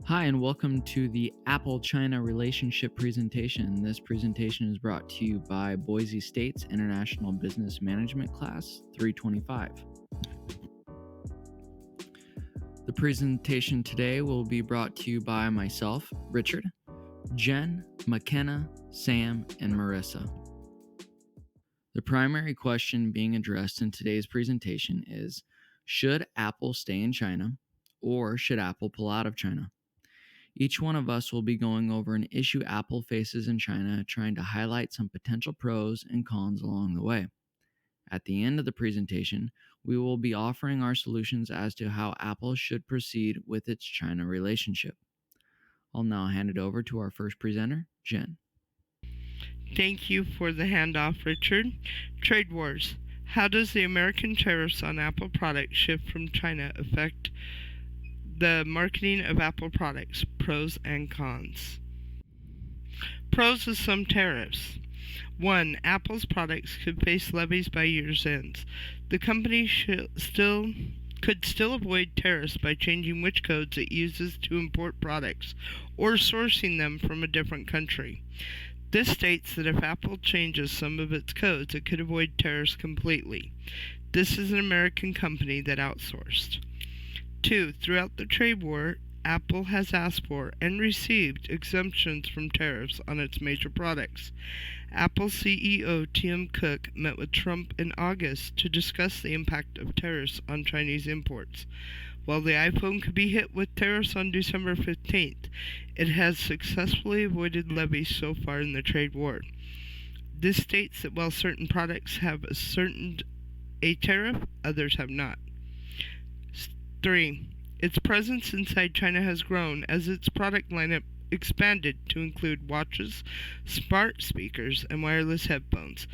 Hi, and welcome to the Apple-China relationship presentation. This presentation is brought to you by Boise State's International Business Management Class 325. The presentation today will be brought to you by myself, Richard, Jen, McKenna, Sam, and Marissa. The primary question being addressed in today's presentation is, should Apple stay in China, or should Apple pull out of China? Each one of us will be going over an issue Apple faces in China, trying to highlight some potential pros and cons along the way. At the end of the presentation, we will be offering our solutions as to how Apple should proceed with its China relationship. I'll now hand it over to our first presenter, Jen. Thank you for the handoff, Richard. Trade wars. How does the American tariffs on Apple products shipped from China affect the marketing of Apple products? Pros and cons. Pros of some tariffs. 1. Apple's products could face levies by year's end. The company could still avoid tariffs by changing which codes it uses to import products or sourcing them from a different country. This states that if Apple changes some of its codes, it could avoid tariffs completely. This is an American company that outsourced. 2. Throughout the trade war, Apple has asked for and received exemptions from tariffs on its major products. Apple CEO Tim Cook met with Trump in August to discuss the impact of tariffs on Chinese imports. While the iPhone could be hit with tariffs on December 15th, it has successfully avoided levies so far in the trade war. This states that while certain products have a tariff, others have not. 3. Its presence inside China has grown as its product lineup expanded to include watches, smart speakers, and wireless headphones.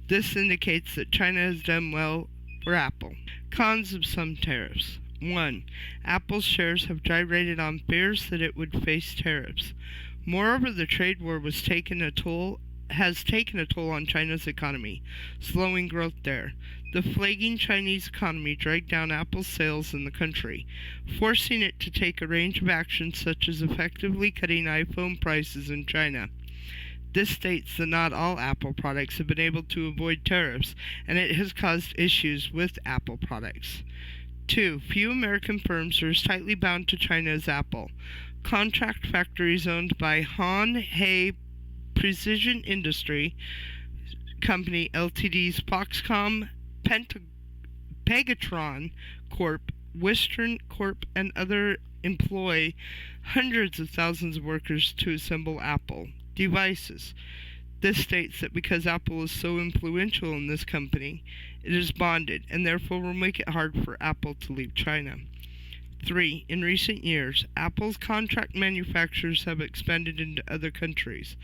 This indicates that China has done well for Apple. Cons of some tariffs. 1. Apple's shares have gyrated on fears that it would face tariffs. Moreover, the trade war has taken a toll on China's economy, slowing growth there. The flagging Chinese economy dragged down Apple's sales in the country, forcing it to take a range of actions such as effectively cutting iPhone prices in China. This states that not all Apple products have been able to avoid tariffs, and it has caused issues with Apple products. 2. Few American firms are as tightly bound to China as Apple. Contract factories owned by Han He Precision Industry Company Ltd's Foxconn, Pegatron Corp, Western Corp, and other employ hundreds of thousands of workers to assemble Apple devices. This states that because Apple is so influential in this company, it is bonded and therefore will make it hard for Apple to leave China. 3. In recent years, Apple's contract manufacturers have expanded into other countries,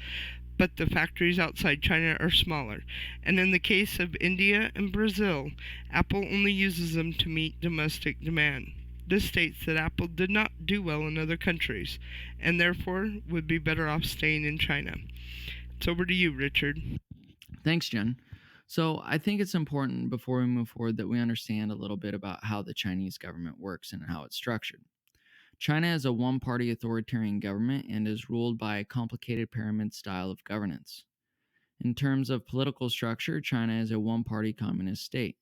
but the factories outside China are smaller, and in the case of India and Brazil, Apple only uses them to meet domestic demand. This states that Apple did not do well in other countries, and therefore would be better off staying in China. It's over to you, Richard. Thanks, Jen. So I think it's important before we move forward that we understand a little bit about how the Chinese government works and how it's structured. China is a one-party authoritarian government and is ruled by a complicated pyramid style of governance. In terms of political structure, China is a one-party communist state.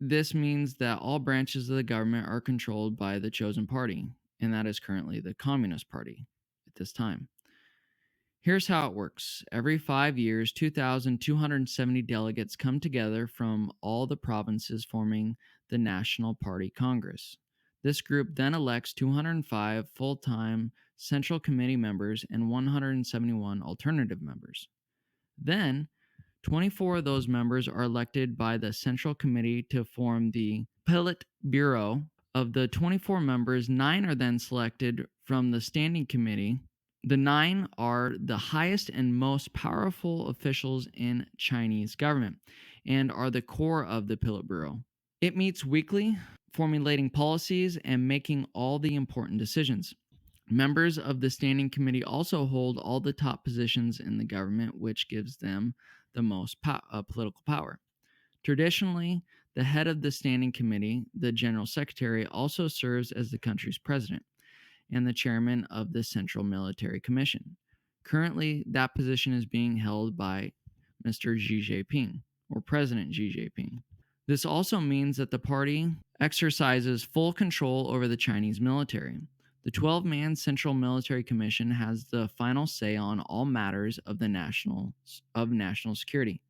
This means that all branches of the government are controlled by the chosen party, and that is currently the Communist Party at this time. Here's how it works. Every 5 years, 2,270 delegates come together from all the provinces, forming the National Party Congress. This group then elects 205 full-time Central Committee members and 171 alternative members. Then, 24 of those members are elected by the Central Committee to form the Politburo. Of the 24 members, 9 are then selected from the Standing Committee. The 9 are the highest and most powerful officials in Chinese government and are the core of the Politburo. It meets weekly, formulating policies and making all the important decisions. Members of the Standing Committee also hold all the top positions in the government, which gives them the most political power. Traditionally, the head of the Standing Committee, the General Secretary, also serves as the country's president. and the chairman of the Central Military Commission. Currently, that position is being held by Mr. Xi Jinping, or President Xi Jinping. This also means that the party exercises full control over the Chinese military. The 12-man Central Military Commission has the final say on all matters of national security.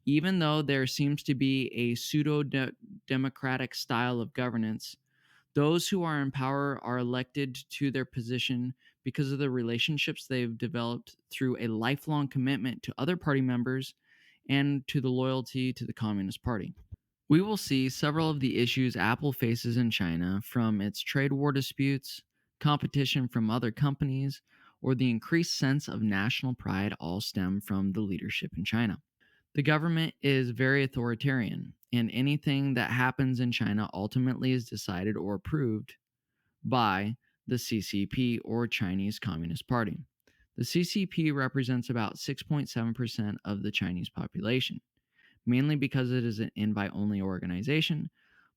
Even though there seems to be a pseudo-democratic style of governance, those who are in power are elected to their position because of the relationships they've developed through a lifelong commitment to other party members and to the loyalty to the Communist Party. We will see several of the issues Apple faces in China, from its trade war disputes, competition from other companies, or the increased sense of national pride, all stem from the leadership in China. The government is very authoritarian, and anything that happens in China ultimately is decided or approved by the CCP, or Chinese Communist Party. The CCP represents about 6.7% of the Chinese population, mainly because it is an invite-only organization,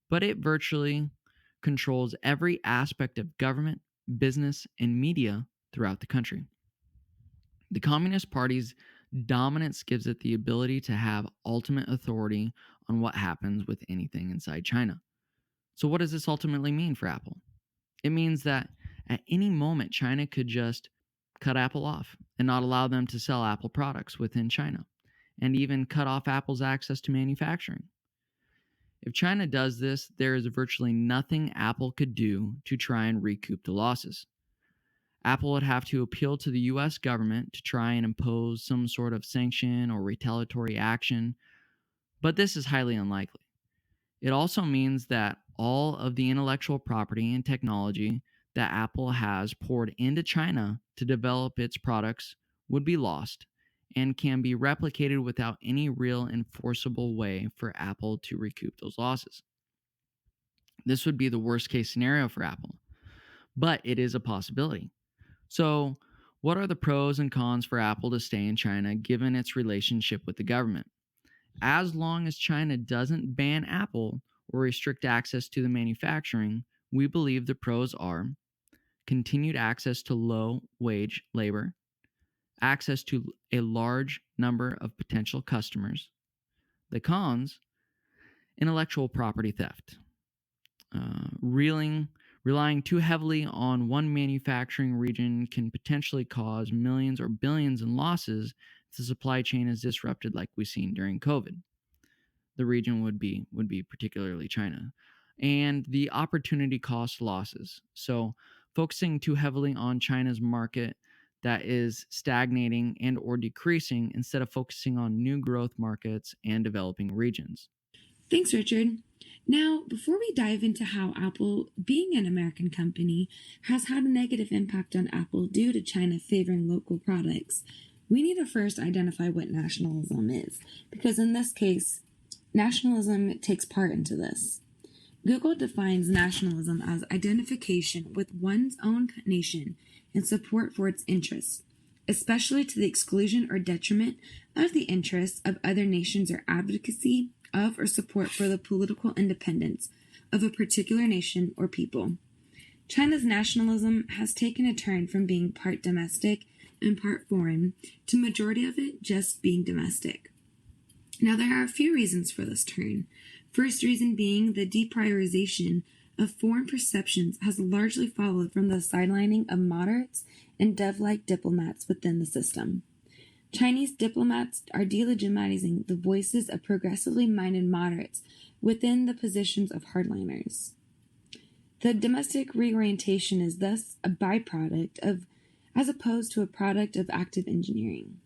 but it virtually controls every aspect of government, business, and media throughout the country. The Communist Party's dominance gives it the ability to have ultimate authority on what happens with anything inside China. So what does this ultimately mean for Apple? It means that at any moment, China could just cut Apple off and not allow them to sell Apple products within China, and even cut off Apple's access to manufacturing. If China does this, there is virtually nothing Apple could do to try and recoup the losses. Apple would have to appeal to the US government to try and impose some sort of sanction or retaliatory action, but this is highly unlikely. It also means that all of the intellectual property and technology that Apple has poured into China to develop its products would be lost and can be replicated without any real enforceable way for Apple to recoup those losses. This would be the worst case scenario for Apple, but it is a possibility. So, what are the pros and cons for Apple to stay in China given its relationship with the government? As long as China doesn't ban Apple or restrict access to the manufacturing, we believe the pros are continued access to low-wage labor, access to a large number of potential customers. The cons: intellectual property theft. Relying too heavily on one manufacturing region can potentially cause millions or billions in losses if the supply chain is disrupted, like we've seen during COVID. The region would be particularly China. And the opportunity cost losses. So focusing too heavily on China's market that is stagnating and or decreasing instead of focusing on new growth markets and developing regions. Thanks, Richard. Now, before we dive into how Apple, being an American company, has had a negative impact on Apple due to China favoring local products, we need to first identify what nationalism is, because in this case, nationalism takes part into this. Google defines nationalism as identification with one's own nation and support for its interests, especially to the exclusion or detriment of the interests of other nations, or advocacy of or support for the political independence of a particular nation or people. China's nationalism has taken a turn from being part domestic and part foreign to majority of it just being domestic. Now, there are a few reasons for this turn. First reason being the deprioritization of foreign perceptions has largely followed from the sidelining of moderates and dove-like diplomats within the system. Chinese diplomats are delegitimizing the voices of progressively minded moderates within the positions of hardliners. The domestic reorientation is thus a byproduct of, as opposed to a product of active engineering.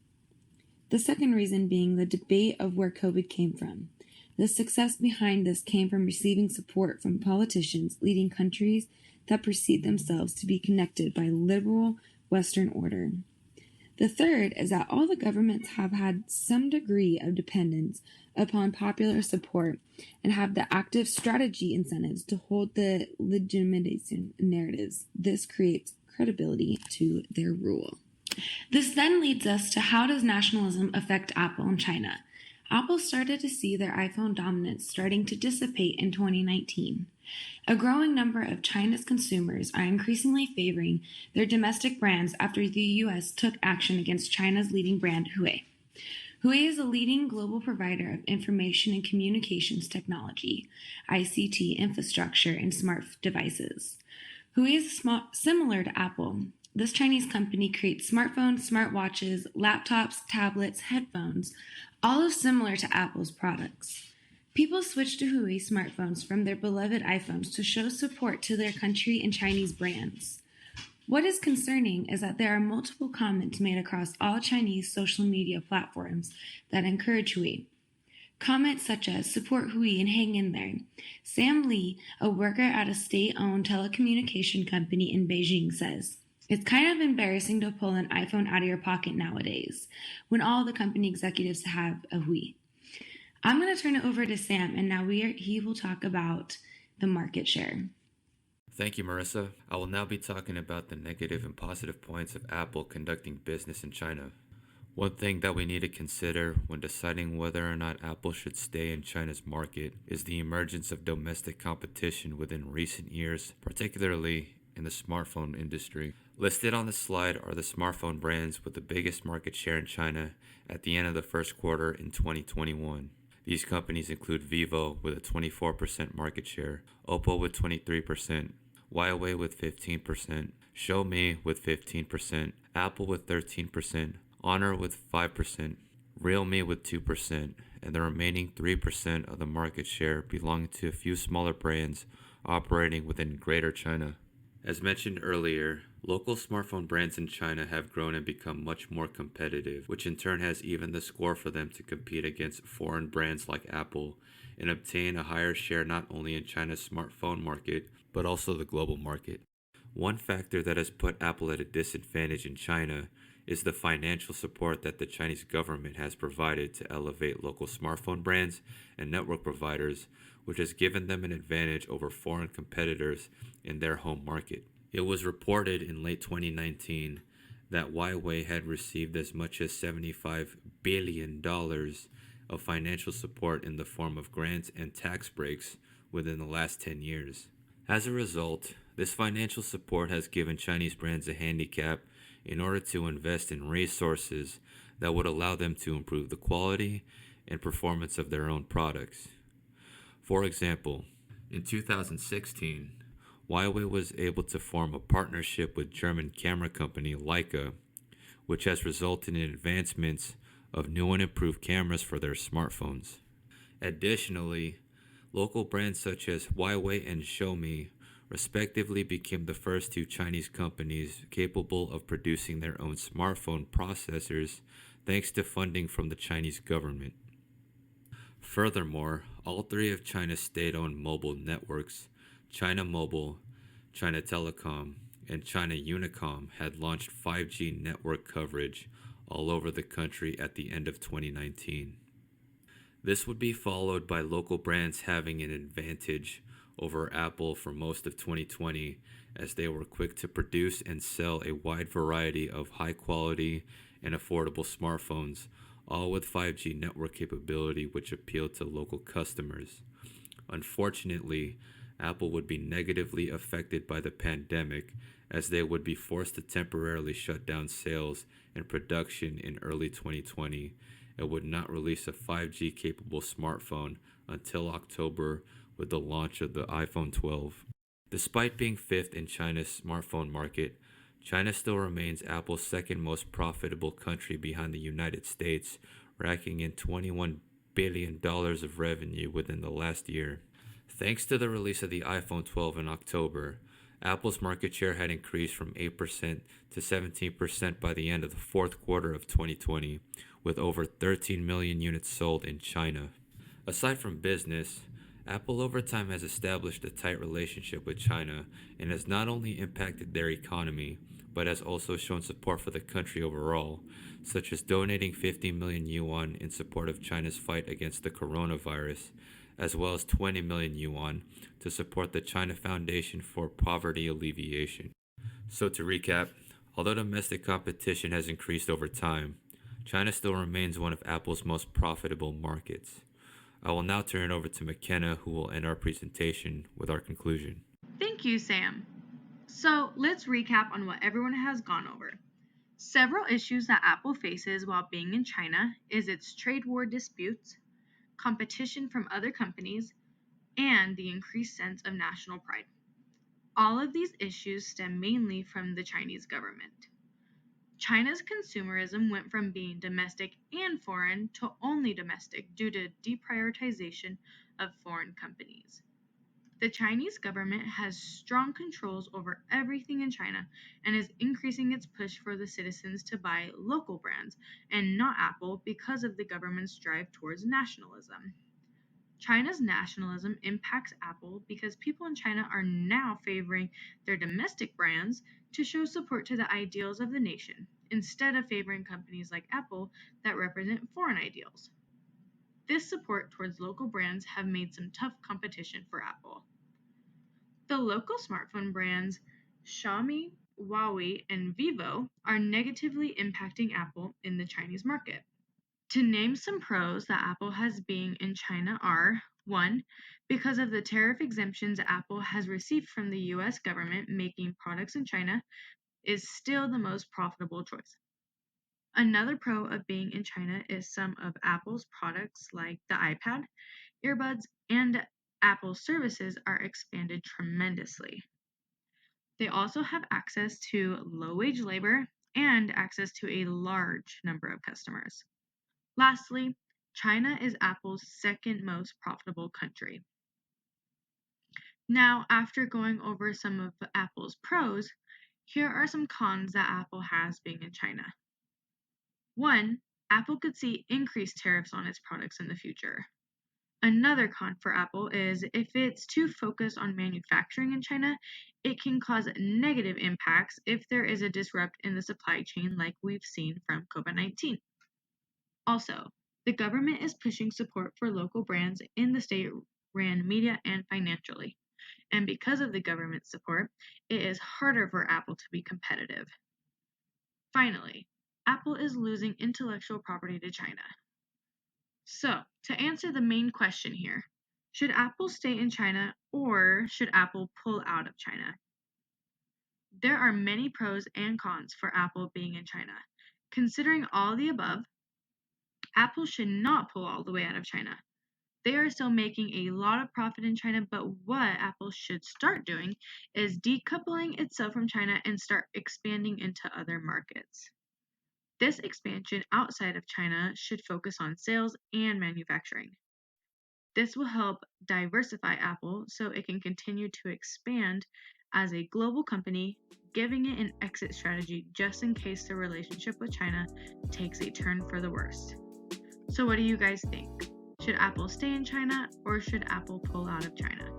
The second reason being the debate of where COVID came from. The success behind this came from receiving support from politicians leading countries that perceive themselves to be connected by liberal Western order. The third is that all the governments have had some degree of dependence upon popular support and have the active strategy incentives to hold the legitimation narratives. This creates credibility to their rule. This then leads us to how does nationalism affect Apple and China? Apple started to see their iPhone dominance starting to dissipate in 2019. A growing number of China's consumers are increasingly favoring their domestic brands after the U.S. took action against China's leading brand, Huawei. Huawei is a leading global provider of information and communications technology, ICT infrastructure, and smart devices. Huawei is similar to Apple. This Chinese company creates smartphones, smartwatches, laptops, tablets, headphones, all similar to Apple's products. People switch to Huawei smartphones from their beloved iPhones to show support to their country and Chinese brands. What is concerning is that there are multiple comments made across all Chinese social media platforms that encourage Huawei. Comments such as "Support Huawei and hang in there." Sam Lee, a worker at a state-owned telecommunication company in Beijing, says, "It's kind of embarrassing to pull an iPhone out of your pocket nowadays, when all the company executives have a Huawei." I'm going to turn it over to Sam, and now he will talk about the market share. Thank you, Marissa. I will now be talking about the negative and positive points of Apple conducting business in China. One thing that we need to consider when deciding whether or not Apple should stay in China's market is the emergence of domestic competition within recent years, particularly in the smartphone industry. Listed on the slide are the smartphone brands with the biggest market share in China at the end of the first quarter in 2021. These companies include Vivo with a 24% market share, Oppo with 23%, Huawei with 15%, Xiaomi with 15%, Apple with 13%, Honor with 5%, Realme with 2%, and the remaining 3% of the market share belonging to a few smaller brands operating within Greater China. As mentioned earlier, local smartphone brands in China have grown and become much more competitive, which in turn has evened the score for them to compete against foreign brands like Apple and obtain a higher share not only in China's smartphone market, but also the global market. One factor that has put Apple at a disadvantage in China is the financial support that the Chinese government has provided to elevate local smartphone brands and network providers, which has given them an advantage over foreign competitors in their home market. It was reported in late 2019 that Huawei had received as much as $75 billion of financial support in the form of grants and tax breaks within the last 10 years. As a result, this financial support has given Chinese brands a handicap in order to invest in resources that would allow them to improve the quality and performance of their own products. For example, in 2016, Huawei was able to form a partnership with German camera company Leica, which has resulted in advancements of new and improved cameras for their smartphones. Additionally, local brands such as Huawei and Xiaomi respectively became the first two Chinese companies capable of producing their own smartphone processors thanks to funding from the Chinese government. Furthermore, all three of China's state-owned mobile networks, China Mobile, China Telecom, and China Unicom, had launched 5G network coverage all over the country at the end of 2019. This would be followed by local brands having an advantage over Apple for most of 2020, as they were quick to produce and sell a wide variety of high-quality and affordable smartphones, all with 5G network capability which appealed to local customers. Unfortunately, Apple would be negatively affected by the pandemic, as they would be forced to temporarily shut down sales and production in early 2020 and would not release a 5G capable smartphone until October with the launch of the iPhone 12. Despite being fifth in China's smartphone market, China still remains Apple's second most profitable country behind the United States, racking in $21 billion of revenue within the last year. Thanks to the release of the iPhone 12 in October, Apple's market share had increased from 8% to 17% by the end of the fourth quarter of 2020, with over 13 million units sold in China. Aside from business, Apple over time has established a tight relationship with China and has not only impacted their economy, but has also shown support for the country overall, such as donating 50 million yuan in support of China's fight against the coronavirus, as well as 20 million yuan to support the China Foundation for Poverty Alleviation. So to recap, although domestic competition has increased over time, China still remains one of Apple's most profitable markets. I will now turn it over to McKenna, who will end our presentation with our conclusion. Thank you, Sam. So let's recap on what everyone has gone over. Several issues that Apple faces while being in China is its trade war disputes, competition from other companies, and the increased sense of national pride. All of these issues stem mainly from the Chinese government. China's consumerism went from being domestic and foreign to only domestic due to deprioritization of foreign companies. The Chinese government has strong controls over everything in China and is increasing its push for the citizens to buy local brands and not Apple because of the government's drive towards nationalism. China's nationalism impacts Apple because people in China are now favoring their domestic brands to show support to the ideals of the nation, instead of favoring companies like Apple that represent foreign ideals. This support towards local brands have made some tough competition for Apple. The local smartphone brands Xiaomi, Huawei, and Vivo are negatively impacting Apple in the Chinese market. To name some pros that Apple has being in China are 1. Because of the tariff exemptions Apple has received from the US government, making products in China is still the most profitable choice. Another pro of being in China is some of Apple's products like the iPad, earbuds, and Apple services are expanded tremendously. They also have access to low-wage labor and access to a large number of customers. Lastly, China is Apple's second most profitable country. Now, after going over some of Apple's pros, here are some cons that Apple has being in China. 1. Apple could see increased tariffs on its products in the future. Another con for Apple is if it's too focused on manufacturing in China, it can cause negative impacts if there is a disrupt in the supply chain like we've seen from COVID-19. Also, the government is pushing support for local brands in the state-ran media and financially. And because of the government support, it is harder for Apple to be competitive. Finally, Apple is losing intellectual property to China. So, to answer the main question here, should Apple stay in China or should Apple pull out of China? There are many pros and cons for Apple being in China. Considering all the above, Apple should not pull all the way out of China. They are still making a lot of profit in China, but what Apple should start doing is decoupling itself from China and start expanding into other markets. This expansion outside of China should focus on sales and manufacturing. This will help diversify Apple so it can continue to expand as a global company, giving it an exit strategy just in case the relationship with China takes a turn for the worst. So what do you guys think? Should Apple stay in China or should Apple pull out of China?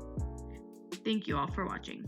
Thank you all for watching.